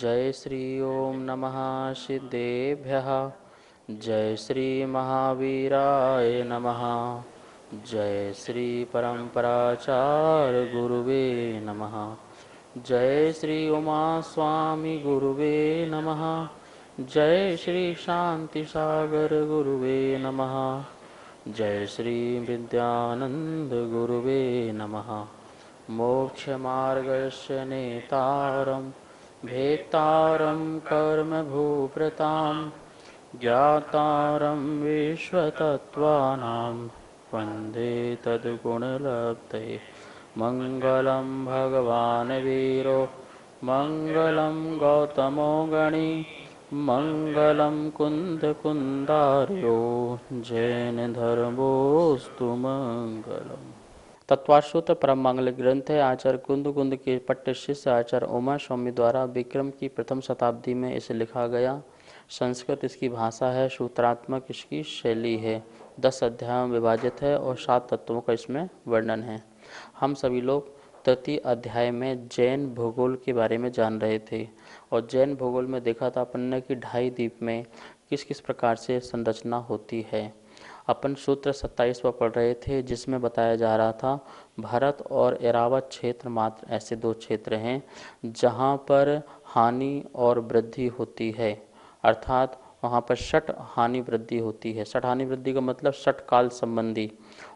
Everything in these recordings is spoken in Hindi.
जय श्री ओम नमः सिद्धेभ्यः। जय श्री महावीराय नमः। जय श्री परम्पराचार्य गुरुवे नमः। जय श्री उमा स्वामी गुरुवे नमः। जय श्री शांति सागर गुरुवे नमः। जय श्री विद्यानंद गुरुवे नमः। मोक्ष मार्गस्य नेतारं भेतारं कर्म भूप्रतां ज्ञातारं विश्वतत्त्वानां वन्दे तद्गुणलब्धये। मंगलं भगवान् वीरो मंगलं गौतमो गणी मंगलं कुन्दकुन्दार्यो जैन धर्मोस्तु मंगलम्। तत्वासूत्र परम मंगल ग्रंथ है। आचार्य कुंद कुंद के पट्ट शिष्य आचार्य उमा स्वामी द्वारा विक्रम की प्रथम शताब्दी में इसे लिखा गया। संस्कृत इसकी भाषा है, सूत्रात्मक इसकी शैली है, 10 अध्यायों में विभाजित है और 7 तत्वों का इसमें वर्णन है। हम सभी लोग तृतीय अध्याय में जैन भूगोल के बारे में जान रहे थे और जैन भूगोल में देखा था अपन ने कि 2.5 द्वीप में किस किस प्रकार से संरचना होती है। अपन सूत्र 27 पर पढ़ रहे थे जिसमें बताया जा रहा था भारत और एरावत क्षेत्र मात्र ऐसे 2 क्षेत्र हैं जहां पर हानि और वृद्धि होती है, अर्थात वहां पर षट हानि वृद्धि होती है। षट हानि वृद्धि का मतलब षट काल संबंधी,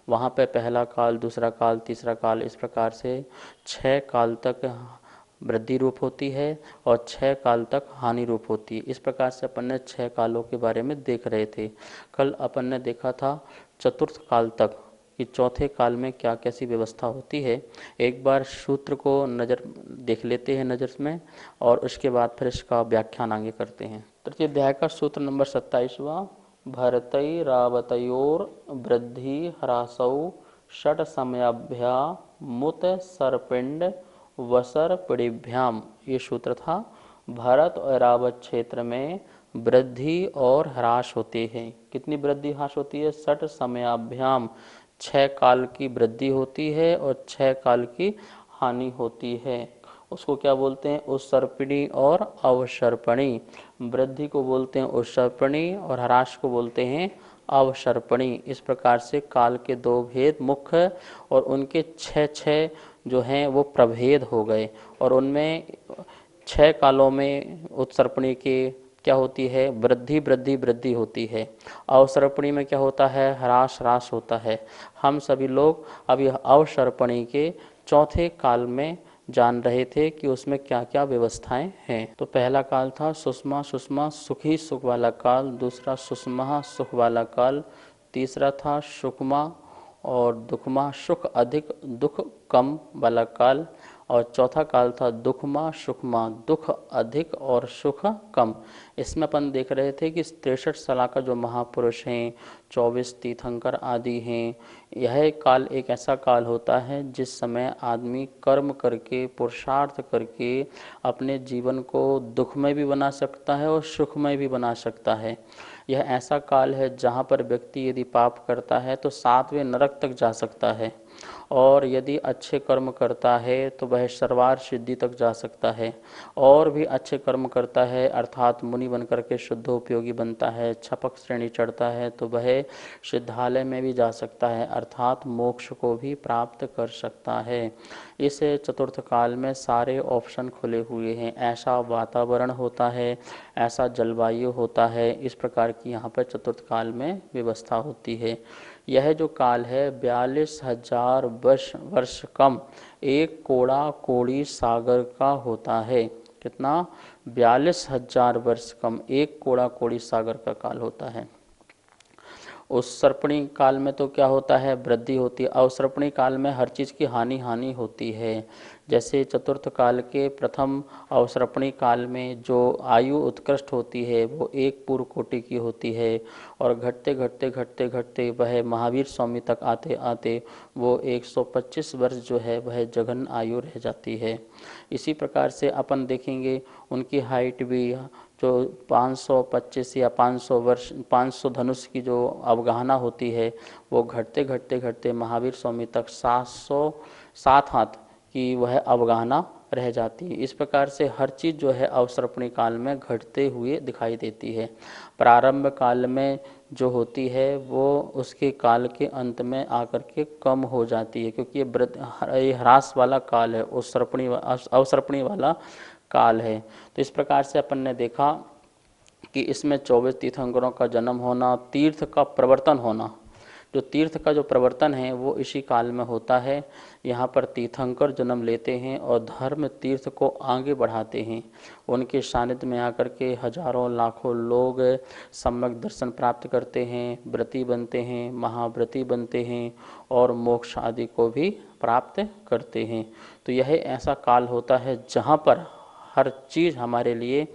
वहां पर पहला काल, दूसरा काल, तीसरा काल, इस प्रकार से 6 काल तक वृद्धि रूप होती है और 6 काल तक हानि रूप होती है। इस प्रकार से अपन ने 6 कालों के बारे में देख रहे थे। कल अपन ने देखा था चतुर्थ काल तक कि चौथे काल में क्या कैसी व्यवस्था होती है। एक बार सूत्र को नज़र देख लेते हैं नज़र में और उसके बाद फिर इसका व्याख्यान आगे करते हैं। तृतीय अध्याय का सूत्र नंबर 27वां। भरतई रावतयोर वृद्धि ह्रासौ षट समयाभ्या मुत सरपिंड वसर पिड़िभ्याम, ये सूत्र था। भारत और एरावत क्षेत्र में वृद्धि और ह्रास होते हैं। कितनी वृद्धि ह्रास होती है? 6 समयाभ्याम, 6 काल की वृद्धि होती है और 6 काल की हानि होती है। उसको क्या बोलते हैं? उत्सर्पिणी और अवसर्पणी। वृद्धि को बोलते हैं उत्सर्पणी और ह्रास को बोलते हैं अवसर्पणी। इस प्रकार से काल के 2 भेद मुख्य और उनके 6 जो हैं वो प्रभेद हो गए और उनमें 6 कालों में उत्सर्पणी के क्या होती है? वृद्धि वृद्धि वृद्धि होती है। अवसर्पणी में क्या होता है? ह्रास ह्रास होता है। हम सभी लोग अब यह अवसर्पणी के चौथे काल में जान रहे थे कि उसमें क्या क्या व्यवस्थाएं हैं। तो पहला काल था सुषमा सुषमा सुखी सुख वाला काल, दूसरा सुषमा सुख वाला काल, तीसरा था सुकमा और दुखमा सुख अधिक दुख कम वाला काल और चौथा काल था दुखमा सुखमा दुख अधिक और सुख कम। इसमें अपन देख रहे थे कि 63 साल का जो महापुरुष हैं, 24 तीर्थंकर आदि हैं, यह काल एक ऐसा काल होता है जिस समय आदमी कर्म करके पुरुषार्थ करके अपने जीवन को दुखमय भी बना सकता है और सुखमय भी बना सकता है। यह ऐसा काल है जहाँ पर व्यक्ति यदि पाप करता है तो 7वें नरक तक जा सकता है और यदि अच्छे कर्म करता है तो वह सर्वार सिद्धि तक जा सकता है और भी अच्छे कर्म करता है अर्थात मुनि बन करके शुद्ध उपयोगी बनता है, छपक श्रेणी चढ़ता है तो वह सिद्धालय में भी जा सकता है अर्थात मोक्ष को भी प्राप्त कर सकता है। इस चतुर्थ काल में सारे ऑप्शन खुले हुए हैं। ऐसा वातावरण होता है, ऐसा जलवायु होता है, इस प्रकार की यहाँ पर चतुर्थ काल में व्यवस्था होती है। यह जो काल है 42,000 वर्ष कम 1 कोड़ा कोड़ी सागर का होता है। कितना? 42,000 वर्ष कम 1 कोड़ा कोड़ी सागर का काल होता है। उस सर्पणी काल में तो क्या होता है? वृद्धि होती है। अवसर्पणी काल में हर चीज़ की हानि होती है। जैसे चतुर्थ काल के प्रथम अवसर्पणी काल में जो आयु उत्कृष्ट होती है वो 1 पूर्व कोटि की होती है और घटते घटते घटते घटते वह महावीर स्वामी तक आते आते वो 125 वर्ष जो है वह जघन आयु रह जाती है। इसी प्रकार से अपन देखेंगे उनकी हाइट भी जो 525 या 500 वर्ष 500 धनुष की जो अवगाहना होती है वो घटते घटते घटते महावीर स्वामी तक 707 हाथ की वह अवगाहना रह जाती है। इस प्रकार से हर चीज़ जो है अवसर्पणी काल में घटते हुए दिखाई देती है। प्रारंभ काल में जो होती है वो उसके काल के अंत में आकर के कम हो जाती है, क्योंकि ये ह्रास वाला काल है, अवसर्पणी वाला काल है। तो इस प्रकार से अपन ने देखा कि इसमें 24 तीर्थंकरों का जन्म होना, तीर्थ का प्रवर्तन होना, जो तीर्थ का जो प्रवर्तन है वो इसी काल में होता है। यहाँ पर तीर्थंकर जन्म लेते हैं और धर्म तीर्थ को आगे बढ़ाते हैं। उनके सानिध्य में आकर के हजारों लाखों लोग सम्यक दर्शन प्राप्त करते हैं, व्रती बनते हैं, महाव्रती बनते हैं और मोक्ष आदि को भी प्राप्त करते हैं। तो यह ऐसा काल होता है जहाँ पर हर चीज़ हमारे लिए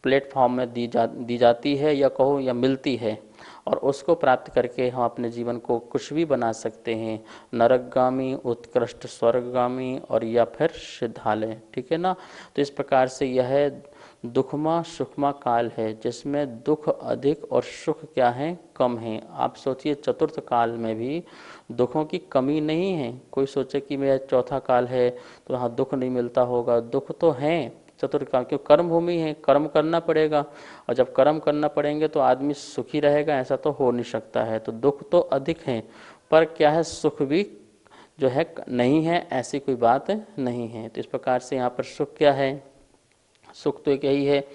प्लेटफॉर्म में दी जाती है, या कहो या मिलती है, और उसको प्राप्त करके हम अपने जीवन को कुछ भी बना सकते हैं, नरकगामी, उत्कृष्ट स्वर्गगामी और या फिर सिद्धालय। ठीक है ना। तो इस प्रकार से यह दुखमा सुखमा काल है, जिसमें दुख अधिक और सुख क्या है, कम है। आप सोचिए चतुर्थ काल में भी दुखों की कमी नहीं है। कोई सोचे कि मेरा चौथा काल है तो वहाँ दुख नहीं मिलता होगा, दुख तो है चतुर्थ काल, क्यों, कर्म भूमि है, कर्म करना पड़ेगा, और जब कर्म करना पड़ेंगे तो आदमी सुखी रहेगा, ऐसा तो हो नहीं सकता है। तो दुख तो अधिक है, पर क्या है, सुख भी जो है नहीं है, ऐसी कोई बात नहीं है। तो इस प्रकार से यहाँ पर सुख क्या है, सुख तो एक यही है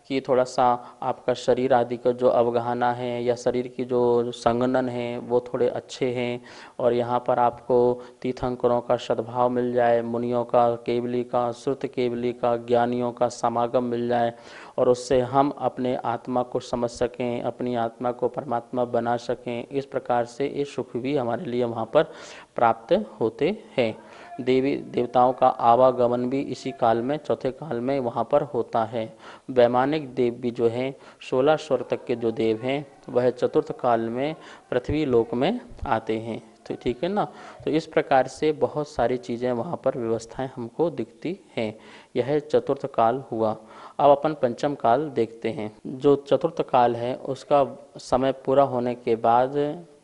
कि थोड़ा सा आपका शरीर आदि का जो अवगाहना है या शरीर की जो संगनन है वो थोड़े अच्छे हैं, और यहाँ पर आपको तीर्थंकरों का सद्भाव मिल जाए, मुनियों का, केवली का, श्रुत केवली का, ज्ञानियों का समागम मिल जाए, और उससे हम अपने आत्मा को समझ सकें, अपनी आत्मा को परमात्मा बना सकें। इस प्रकार से ये सुख भी हमारे लिए वहाँ पर प्राप्त होते हैं। देवी देवताओं का आवागमन भी इसी काल में, चौथे काल में वहाँ पर होता है। वैमानिक देव भी जो हैं 16 स्वर तक के जो देव हैं वह चतुर्थ काल में पृथ्वी लोक में आते हैं। तो ठीक है ना। तो इस प्रकार से बहुत सारी चीज़ें वहाँ पर व्यवस्थाएं हमको दिखती हैं। यह चतुर्थ काल हुआ। अब अपन पंचम काल देखते हैं। जो चतुर्थ काल है उसका समय पूरा होने के बाद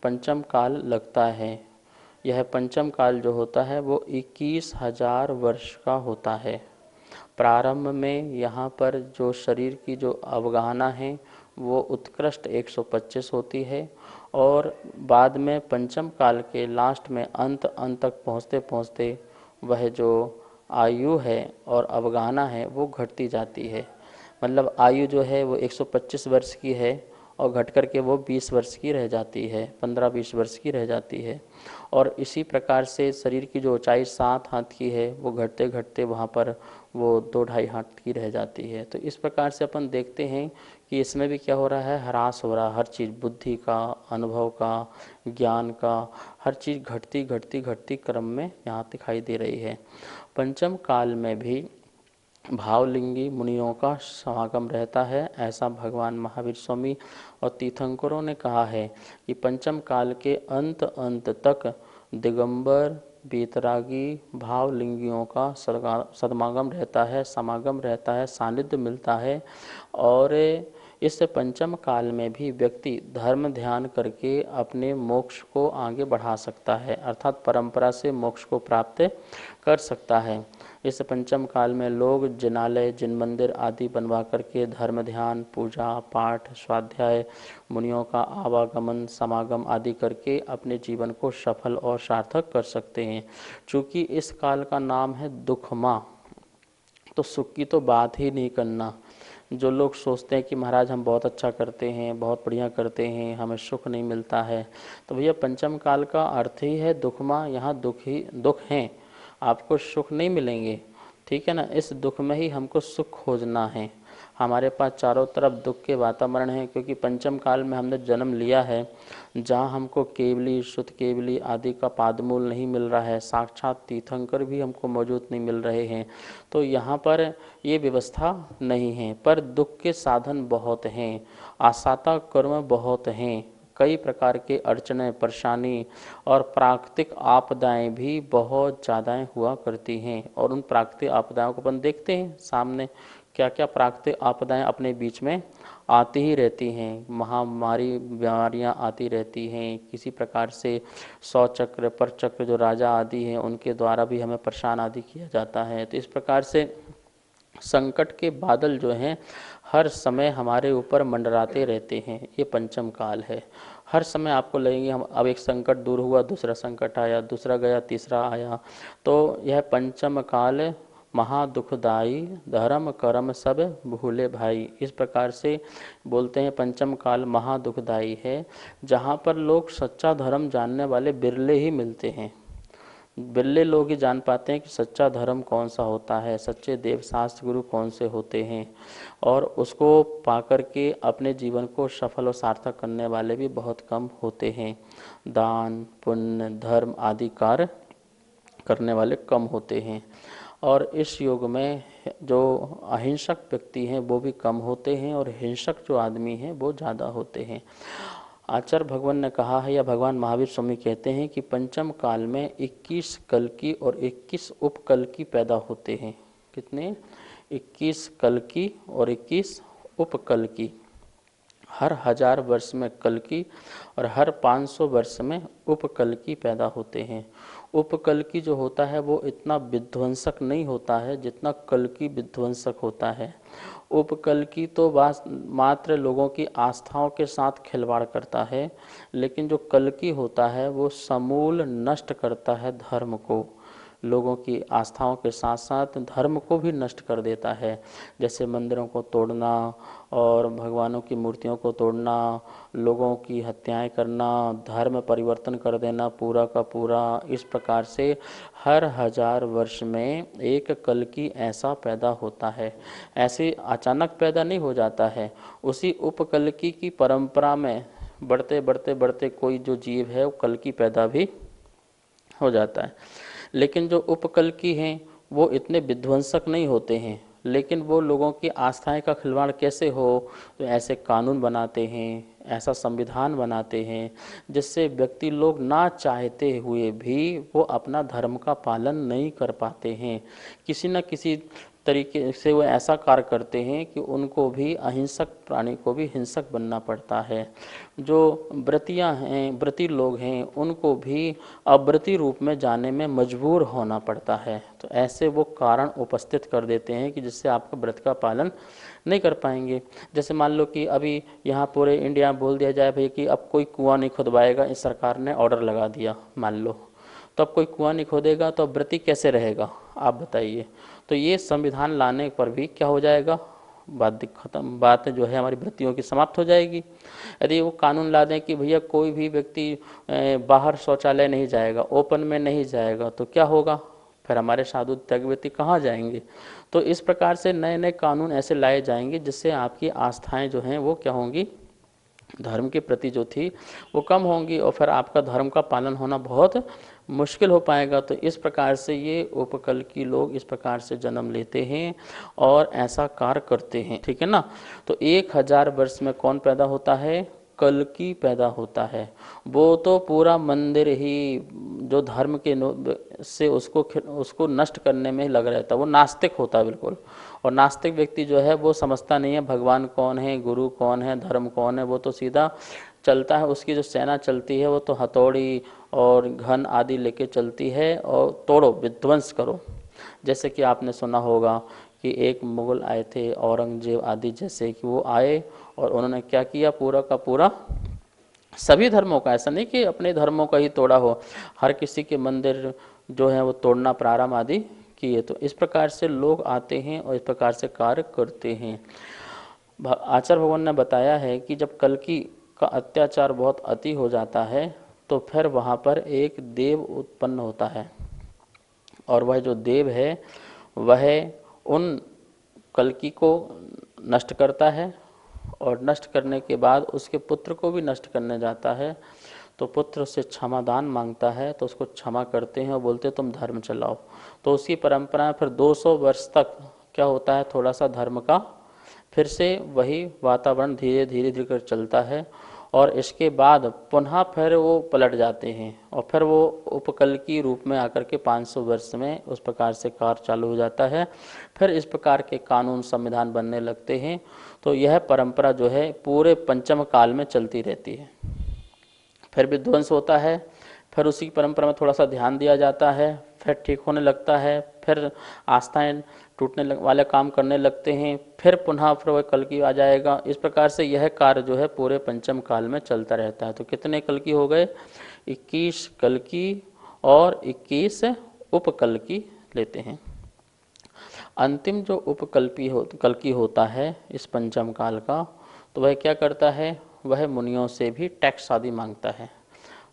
पंचम काल लगता है। यह पंचम काल जो होता है वो 21,000 वर्ष का होता है। प्रारंभ में यहाँ पर जो शरीर की जो अवगाहना है वो उत्कृष्ट 125 होती है, और बाद में पंचम काल के लास्ट में अंत तक पहुँचते पहुँचते वह जो आयु है और अवगाहना है वो घटती जाती है। मतलब आयु जो है वो 125 वर्ष की है और घट कर के वो 20 वर्ष की रह जाती है, 15-20 वर्ष की रह जाती है। और इसी प्रकार से शरीर की जो ऊंचाई 7 हाथ की है वो घटते घटते वहाँ पर वो 2-2.5 हाथ की रह जाती है। तो इस प्रकार से अपन देखते हैं कि इसमें भी क्या हो रहा है, ह्रास हो रहा है। हर चीज़, बुद्धि का, अनुभव का, ज्ञान का, हर चीज़ घटती घटती घटती क्रम में यहाँ दिखाई दे रही है। पंचम काल में भी भावलिंगी मुनियों का समागम रहता है, ऐसा भगवान महावीर स्वामी और तीर्थंकरों ने कहा है कि पंचम काल के अंत तक दिगंबर, बेतरागी, भावलिंगियों का सदमागम रहता है, समागम रहता है, सानिध्य मिलता है। और इस पंचम काल में भी व्यक्ति धर्म ध्यान करके अपने मोक्ष को आगे बढ़ा सकता है, अर्थात परंपरा से मोक्ष को प्राप्त कर सकता है। इस पंचम काल में लोग जिनालय, जिन मंदिर आदि बनवा करके धर्म ध्यान, पूजा पाठ, स्वाध्याय, मुनियों का आवागमन, समागम आदि करके अपने जीवन को सफल और सार्थक कर सकते हैं। चूँकि इस काल का नाम है दुखमा, तो सुख की तो बात ही नहीं करना। जो लोग सोचते हैं कि महाराज हम बहुत अच्छा करते हैं, बहुत बढ़िया करते हैं, हमें सुख नहीं मिलता है, तो भैया पंचम काल का अर्थ ही है दुखमा। यहाँ दुख हैं, आपको सुख नहीं मिलेंगे। ठीक है ना। इस दुख में ही हमको सुख खोजना है। हमारे पास चारों तरफ दुख के वातावरण है, क्योंकि पंचम काल में हमने जन्म लिया है जहाँ हमको केवली, शुद्ध केवली आदि का पादमूल नहीं मिल रहा है, साक्षात तीर्थंकर भी हमको मौजूद नहीं मिल रहे हैं। तो यहाँ पर ये व्यवस्था नहीं है, पर दुख के साधन बहुत हैं, आसाता कर्म बहुत हैं, कई प्रकार के अड़चने, परेशानी और प्राकृतिक आपदाएं भी बहुत ज़्यादा हुआ करती हैं। और उन प्राकृतिक आपदाओं को अपन देखते हैं सामने, क्या क्या प्राकृतिक आपदाएं अपने बीच में आती ही रहती हैं, महामारी बीमारियां आती रहती हैं, किसी प्रकार से 100 चक्र पर चक्र जो राजा आदि हैं उनके द्वारा भी हमें परेशान आदि किया जाता है। तो इस प्रकार से संकट के बादल जो हैं हर समय हमारे ऊपर मंडराते रहते हैं। ये पंचम काल है। हर समय आपको लगेंगे हम अब एक संकट दूर हुआ, दूसरा संकट आया, दूसरा गया, तीसरा आया। तो यह पंचम काल महादुखदाई, धर्म कर्म सब भूले भाई। इस प्रकार से बोलते हैं पंचम काल महादुखदाई है, जहाँ पर लोग सच्चा धर्म जानने वाले बिरले ही मिलते हैं। बिरले लोग ही जान पाते हैं कि सच्चा धर्म कौन सा होता है, सच्चे देव शास्त्र गुरु कौन से होते हैं, और उसको पाकर के अपने जीवन को सफल और सार्थक करने वाले भी बहुत कम होते हैं। दान पुण्य धर्म आदि कार्य करने वाले कम होते हैं। और इस युग में जो अहिंसक व्यक्ति हैं वो भी कम होते हैं, और हिंसक जो आदमी हैं वो ज़्यादा होते हैं। आचार्य भगवान ने कहा है, या भगवान महावीर स्वामी कहते हैं कि पंचम काल में 21 कल्कि और 21 उपकल्कि पैदा होते हैं। कितने? 21 कल्कि और 21 उपकल्कि। हर 1000 वर्ष में कल्कि और हर 500 वर्ष में उपकल्कि पैदा होते हैं। उपकल्कि जो होता है वो इतना विध्वंसक नहीं होता है जितना कल्कि विध्वंसक होता है। उपकल्कि तो मात्र लोगों की आस्थाओं के साथ खिलवाड़ करता है, लेकिन जो कल्कि होता है वो समूल नष्ट करता है धर्म को। लोगों की आस्थाओं के साथ साथ धर्म को भी नष्ट कर देता है। जैसे मंदिरों को तोड़ना और भगवानों की मूर्तियों को तोड़ना, लोगों की हत्याएं करना, धर्म परिवर्तन कर देना पूरा का पूरा। इस प्रकार से हर 1000 वर्ष में एक कल्कि ऐसा पैदा होता है। ऐसे अचानक पैदा नहीं हो जाता है, उसी उपकल्कि की परंपरा में बढ़ते बढ़ते बढ़ते कोई जो जीव है वो कल्कि पैदा भी हो जाता है। लेकिन जो उपकल्कि हैं वो इतने विध्वंसक नहीं होते हैं, लेकिन वो लोगों की आस्थाएं का खिलवाड़ कैसे हो, तो ऐसे कानून बनाते हैं, ऐसा संविधान बनाते हैं जिससे व्यक्ति लोग ना चाहते हुए भी वो अपना धर्म का पालन नहीं कर पाते हैं। किसी न किसी तरीके से वो ऐसा कार्य करते हैं कि उनको भी अहिंसक प्राणी को भी हिंसक बनना पड़ता है। जो व्रतियाँ हैं, व्रती लोग हैं, उनको भी अव्रती रूप में जाने में मजबूर होना पड़ता है। तो ऐसे वो कारण उपस्थित कर देते हैं कि जिससे आपका व्रत का पालन नहीं कर पाएंगे। जैसे मान लो कि अभी यहाँ पूरे इंडिया में बोल दिया जाए भाई कि अब कोई कुआं नहीं खुदवाएगा, इस सरकार ने ऑर्डर लगा दिया मान लो, तो अब कोई कुआं नहीं खोदेगा तो अब व्रती कैसे रहेगा, आप बताइए। तो ये संविधान लाने पर भी क्या हो जाएगा, बात खत्म, बात जो है हमारी व्रतियों की समाप्त हो जाएगी। यदि वो कानून ला दें कि भैया कोई भी व्यक्ति बाहर शौचालय नहीं जाएगा, ओपन में नहीं जाएगा, तो क्या होगा, फिर हमारे साधु त्यागी व्यक्ति कहाँ जाएंगे। तो इस प्रकार से नए नए कानून ऐसे लाए जाएंगे जिससे आपकी आस्थाएं जो हैं वो क्या होंगी, धर्म के प्रति जो थी वो कम होंगी, और फिर आपका धर्म का पालन होना बहुत मुश्किल हो पाएगा। तो इस प्रकार से ये उपकल्कि लोग इस प्रकार से जन्म लेते हैं और ऐसा कार्य करते हैं, ठीक है ना। तो 1000 वर्ष में कौन पैदा होता है, कल्कि पैदा होता है। वो तो पूरा मंदिर ही जो धर्म के से उसको नष्ट करने में लग रहता है, वो नास्तिक होता है बिल्कुल। और नास्तिक व्यक्ति जो है वो समझता नहीं है भगवान कौन है, गुरु कौन है, धर्म कौन है, वो तो सीधा चलता है। उसकी जो सेना चलती है वो तो हथौड़ी और घन आदि लेके चलती है और तोड़ो विध्वंस करो। जैसे कि आपने सुना होगा कि एक मुगल आए थे, औरंगजेब आदि जैसे, कि वो आए और उन्होंने क्या किया, पूरा का पूरा सभी धर्मों का, ऐसा नहीं कि अपने धर्मों का ही तोड़ा हो, हर किसी के मंदिर जो है वो तोड़ना प्रारंभ आदि किए। तो इस प्रकार से लोग आते हैं और इस प्रकार से कार्य करते हैं। आचार्य भगवान ने बताया है कि जब कल्कि का अत्याचार बहुत अति हो जाता है तो फिर वहाँ पर एक देव उत्पन्न होता है, और वह जो देव है वह उन कल्कि को नष्ट करता है, और नष्ट करने के बाद उसके पुत्र को भी नष्ट करने जाता है। तो पुत्र उससे क्षमादान मांगता है, तो उसको क्षमा करते हैं और बोलते तुम धर्म चलाओ। तो उसकी परंपरा फिर 200 वर्ष तक क्या होता है, थोड़ा सा धर्म का फिर से वही वातावरण धीरे धीरे धीरे कर चलता है। और इसके बाद पुनः फिर वो पलट जाते हैं और फिर वो उपकल्की रूप में आकर के 500 वर्ष में उस प्रकार से कार्य चालू हो जाता है। फिर इस प्रकार के कानून संविधान बनने लगते हैं। तो यह परंपरा जो है पूरे पंचम काल में चलती रहती है। फिर विध्वंस होता है, फिर उसी परंपरा में थोड़ा सा ध्यान दिया जाता है, फिर ठीक होने लगता है, फिर आस्थाएं टूटने वाले काम करने लगते हैं, फिर पुनः फिर वह कल्कि आ जाएगा। इस प्रकार से यह कार्य जो है पूरे पंचम काल में चलता रहता है। तो कितने कल्कि हो गए? 21 कल्कि और 21 उपकल्कि लेते हैं। अंतिम जो कल्कि होता है इस पंचम काल का, तो वह क्या करता है? वह मुनियों से भी टैक्स आदि मांगता है।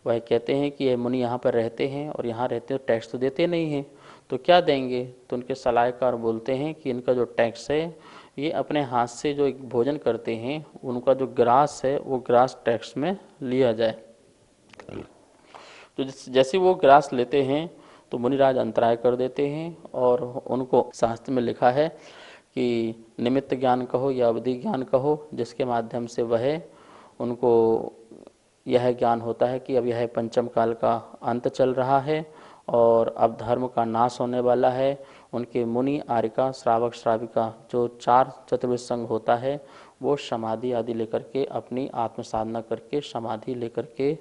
वह कहते हैं कि ये मुनि यहाँ पर रहते हैं और यहाँ रहते हैं, टैक्स तो देते नहीं हैं, तो क्या देंगे? तो उनके सलाहकार बोलते हैं कि इनका जो टैक्स है, ये अपने हाथ से जो भोजन करते हैं उनका जो ग्रास है वो ग्रास टैक्स में लिया जाए। तो जैसे वो ग्रास लेते हैं तो मुनिराज अंतराय कर देते हैं और उनको शास्त्र में लिखा है कि निमित्त ज्ञान कहो या अवधि ज्ञान कहो, जिसके माध्यम से वह उनको यह ज्ञान होता है कि अब यह पंचम काल का अंत चल रहा है और अब धर्म का नाश होने वाला है। उनके मुनि, आर्यिका, श्रावक, श्राविका जो 4 चतुर्विध संघ होता है, वो समाधि आदि लेकर के अपनी आत्म साधना करके समाधि लेकर के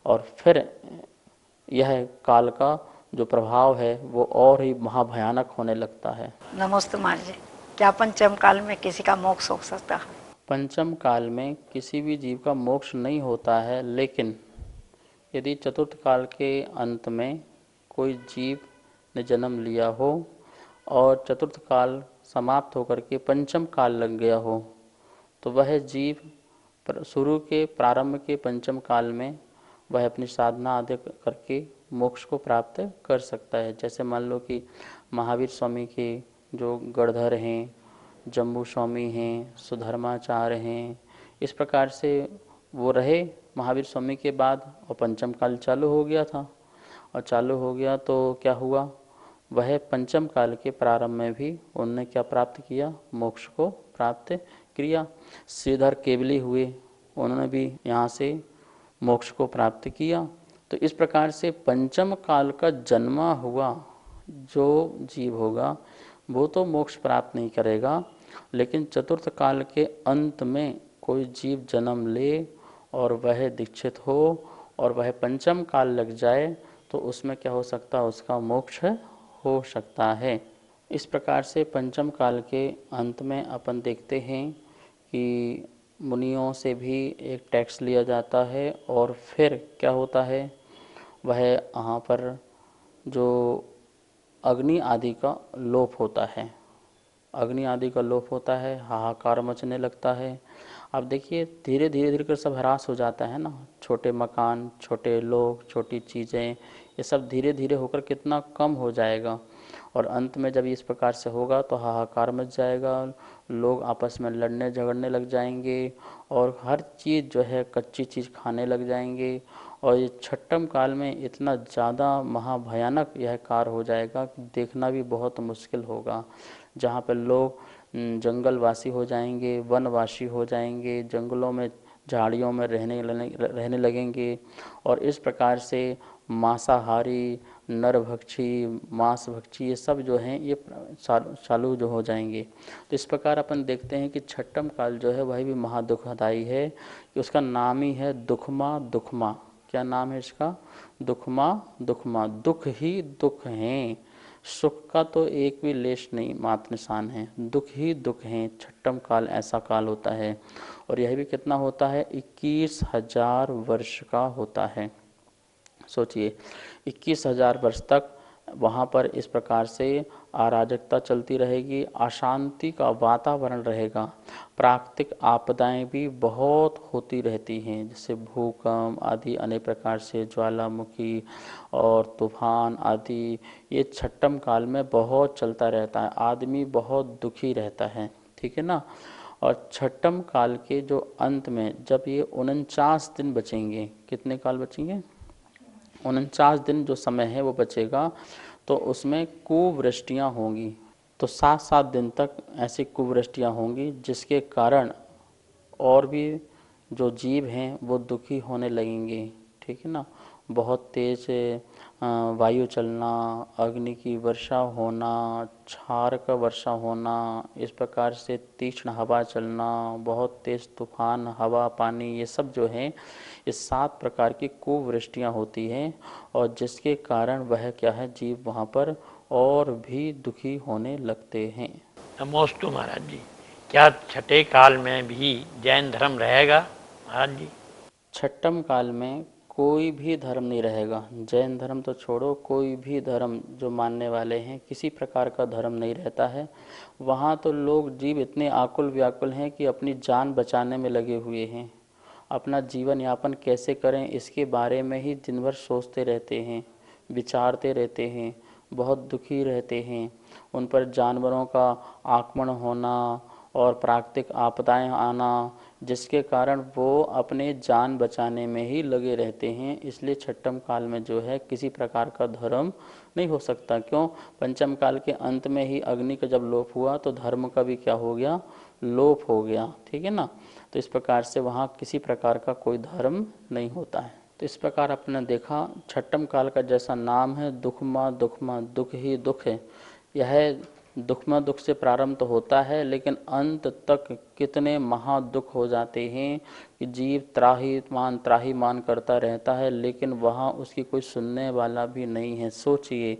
और फिर यह काल का जो प्रभाव है वो और ही महाभयानक होने लगता है। नमस्ते महाराज जी, क्या पंचम काल में किसी का मोक्ष हो सकता है? पंचम काल में किसी भी जीव का मोक्ष नहीं होता है, लेकिन यदि चतुर्थ काल के अंत में कोई जीव ने जन्म लिया हो और चतुर्थ काल समाप्त होकर के पंचम काल लग गया हो, तो वह जीव शुरू के प्रारंभ के पंचम काल में वह अपनी साधना आदि करके मोक्ष को प्राप्त कर सकता है। जैसे मान लो कि महावीर स्वामी के जो गणधर हैं, जम्बू स्वामी हैं, सुधर्माचार्य हैं, इस प्रकार से वो रहे महावीर स्वामी के बाद और पंचम काल चालू हो गया था। और चालू हो गया तो क्या हुआ? वह पंचम काल के प्रारंभ में भी उन्होंने क्या प्राप्त किया? मोक्ष को प्राप्त किया। श्रीधर केवली हुए, उन्होंने भी यहाँ से मोक्ष को प्राप्त किया। तो इस प्रकार से पंचम काल का जन्मा हुआ जो जीव होगा वो तो मोक्ष प्राप्त नहीं करेगा, लेकिन चतुर्थ काल के अंत में कोई जीव जन्म ले और वह दीक्षित हो और वह पंचम काल लग जाए तो उसमें क्या हो सकता है? उसका मोक्ष हो सकता है। इस प्रकार से पंचम काल के अंत में अपन देखते हैं कि मुनियों से भी एक टैक्स लिया जाता है और फिर क्या होता है? वह यहाँ पर जो अग्नि आदि का लोप होता है, अग्नि आदि का लोप होता है, हाहाकार मचने लगता है। अब देखिए धीरे धीरे धीरे कर सब ह्रास हो जाता है ना, छोटे मकान, छोटे लोग, छोटी चीज़ें, ये सब धीरे धीरे होकर कितना कम हो जाएगा और अंत में जब इस प्रकार से होगा तो हाहाकार मच जाएगा, लोग आपस में लड़ने झगड़ने लग जाएंगे और हर चीज़ जो है कच्ची चीज़ खाने लग जाएंगे और ये छठम काल में इतना ज़्यादा महाभयानक यह कार्य हो जाएगा कि देखना भी बहुत मुश्किल होगा। जहाँ पर लोग जंगलवासी हो जाएंगे, वनवासी हो जाएंगे, जंगलों में झाड़ियों में रहने लगेंगे और इस प्रकार से मांसाहारी, नरभक्षी, मांसभक्षी ये सब जो हैं ये चालू जो हो जाएंगे। तो इस प्रकार अपन देखते हैं कि छठम काल जो है वह भी महादुखदायी है कि उसका नाम ही है दुखमा दुखमा। क्या नाम है इसका? दुखमा दुखमा। दुख ही दुख हैं, सुख का तो एक भी लेश नहीं, मात्र निशान है, दुख ही दुख हैं। छठम काल ऐसा काल होता है और यह भी कितना होता है? 21,000 वर्ष का होता है। सोचिए 21,000 वर्ष तक वहाँ पर इस प्रकार से अराजकता चलती रहेगी, अशांति का वातावरण रहेगा, प्राकृतिक आपदाएं भी बहुत होती रहती हैं, जैसे भूकंप आदि अनेक प्रकार से, ज्वालामुखी और तूफान आदि, ये छठम काल में बहुत चलता रहता है। आदमी बहुत दुखी रहता है, ठीक है ना। और छठम काल के जो अंत में जब ये 49 दिन बचेंगे, कितने काल बचेंगे? 49 दिन जो समय है वो बचेगा, तो उसमें कुवृष्टियाँ होंगी। तो 7-7 दिन तक ऐसी कुवृष्टियाँ होंगी जिसके कारण और भी जो जीव हैं वो दुखी होने लगेंगे, ठीक है ना। बहुत तेज वायु चलना, अग्नि की वर्षा होना, क्षार का वर्षा होना, इस प्रकार से तीक्ष्ण हवा चलना, बहुत तेज तूफान, हवा, पानी, ये सब जो है ये 7 प्रकार की कुवृष्टियाँ होती हैं, और जिसके कारण वह क्या है, जीव वहाँ पर और भी दुखी होने लगते हैं। नमोस्तु महाराज जी। क्या छठे काल में भी जैन धर्म रहेगा महाराज जी? छठम काल में कोई भी धर्म नहीं रहेगा। जैन धर्म तो छोड़ो, कोई भी धर्म जो मानने वाले हैं, किसी प्रकार का धर्म नहीं रहता है। वहाँ तो लोग जीव इतने आकुल व्याकुल हैं कि अपनी जान बचाने में लगे हुए हैं। अपना जीवन यापन कैसे करें इसके बारे में ही दिन भर सोचते रहते हैं, विचारते रहते हैं, बहुत दुखी रहते हैं। उन पर जानवरों का आक्रमण होना और प्राकृतिक आपदाएं आना, जिसके कारण वो अपने जान बचाने में ही लगे रहते हैं। इसलिए छठम काल में जो है किसी प्रकार का धर्म नहीं हो सकता। क्यों? पंचम काल के अंत में ही अग्नि का जब लोप हुआ तो धर्म का भी क्या हो गया, लोप हो गया, ठीक है ना। तो इस प्रकार से वहाँ किसी प्रकार का कोई धर्म नहीं होता है। तो इस प्रकार आपने देखा छठम काल का जैसा नाम है, दुखमा दुखमा, दुख ही दुख है। यह दुखमा दुख से प्रारंभ तो होता है, लेकिन अंत तक कितने महादुख हो जाते हैं कि जीव त्राही मान करता रहता है, लेकिन वहाँ उसकी कोई सुनने वाला भी नहीं है। सोचिए,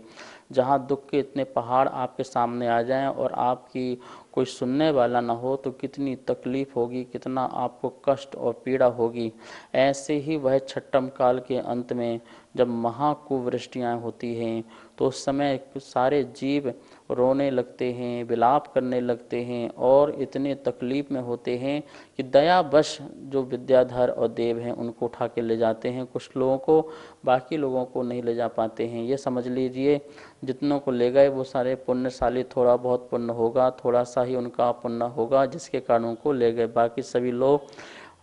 जहाँ दुख के इतने पहाड़ आपके सामने आ जाएं और आपकी कोई सुनने वाला ना हो तो कितनी तकलीफ होगी, कितना आपको कष्ट और पीड़ा होगी। ऐसे ही वह छठम काल के अंत में जब महाकुवृष्टियाँ होती हैं तो उस समय सारे जीव रोने लगते हैं, विलाप करने लगते हैं और इतने तकलीफ में होते हैं कि दयावश जो विद्याधर और देव हैं उनको उठा के ले जाते हैं कुछ लोगों को, बाकी लोगों को नहीं ले जा पाते हैं। ये समझ लीजिए जितनों को ले गए वो सारे पुण्यशाली, थोड़ा बहुत पुण्य होगा, थोड़ा सा ही उनका पुण्य होगा जिसके कारण उनको ले गए, बाकी सभी लोग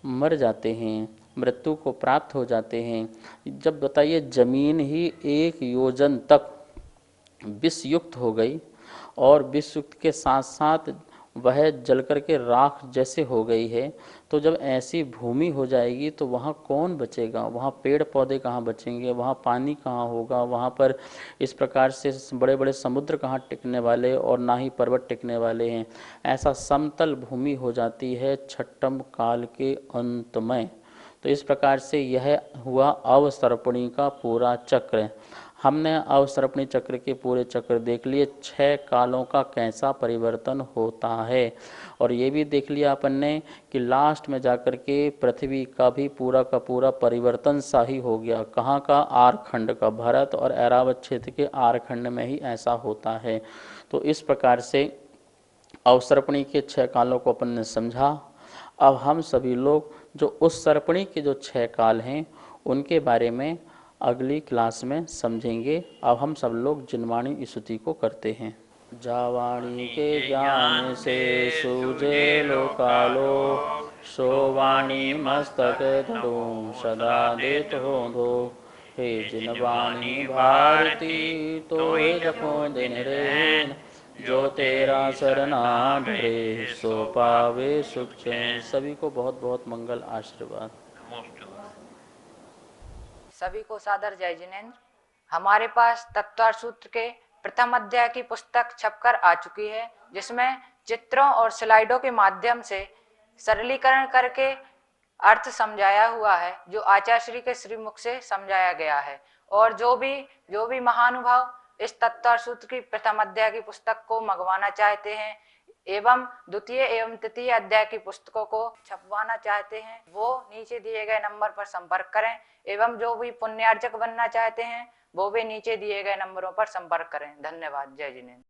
मर जाते हैं, मृत्यु को प्राप्त हो जाते हैं। जब बताइए जमीन ही 1 योजन तक विषयुक्त हो गई और विषयुक्त के साथ साथ वह जल करके राख जैसे हो गई है, तो जब ऐसी भूमि हो जाएगी तो वहाँ कौन बचेगा, वहाँ पेड़ पौधे कहाँ बचेंगे, वहाँ पानी कहाँ होगा, वहाँ पर इस प्रकार से बड़े बड़े समुद्र कहाँ टिकने वाले और ना ही पर्वत टिकने वाले हैं। ऐसा समतल भूमि हो जाती है छठम काल के अंत में। तो इस प्रकार से यह हुआ अवसर्पणी का पूरा चक्र। हमने अवसर्पणी चक्र के पूरे चक्र देख लिए, 6 कालों का कैसा परिवर्तन होता है, और ये भी देख लिया अपन ने कि लास्ट में जाकर के पृथ्वी का भी पूरा का पूरा परिवर्तन सा ही हो गया। कहाँ का? आरखंड का, भारत और ऐरावत क्षेत्र के आरखंड में ही ऐसा होता है। तो इस प्रकार से अवसर्पणी के 6 कालों को अपन ने समझा। अब हम सभी लोग जो उस सर्पणी के जो 6 काल हैं उनके बारे में अगली क्लास में समझेंगे। अब हम सब लोग जिनवाणी स्तुति को करते हैं। जावाणी के ज्ञान से सूझे लो कालो, सोवाणी मस्तक धरो सदा देत हो धो। हे जिनवाणी भारती तो हे जपो दिन रेन, जो तेरा सरना धरे सो पावे सुख चैन। सभी को बहुत बहुत मंगल आशीर्वाद। सभी को सादर जय जिनेन्द्र। हमारे पास तत्वार्थ सूत्र के प्रथम अध्याय की पुस्तक छपकर आ चुकी है, जिसमें चित्रों और स्लाइडों के माध्यम से सरलीकरण करके अर्थ समझाया हुआ है, जो आचार्य श्री के श्रीमुख से समझाया गया है। और जो भी महानुभाव इस तत्वार्थ सूत्र की प्रथम अध्याय की पुस्तक को मंगवाना चाहते हैं एवं द्वितीय एवं तृतीय अध्याय की पुस्तकों को छपवाना चाहते हैं, वो नीचे दिए गए नंबर पर संपर्क करें। एवं जो भी पुण्यार्जक बनना चाहते हैं वो भी नीचे दिए गए नंबरों पर संपर्क करें। धन्यवाद। जय जिनेन्द्र।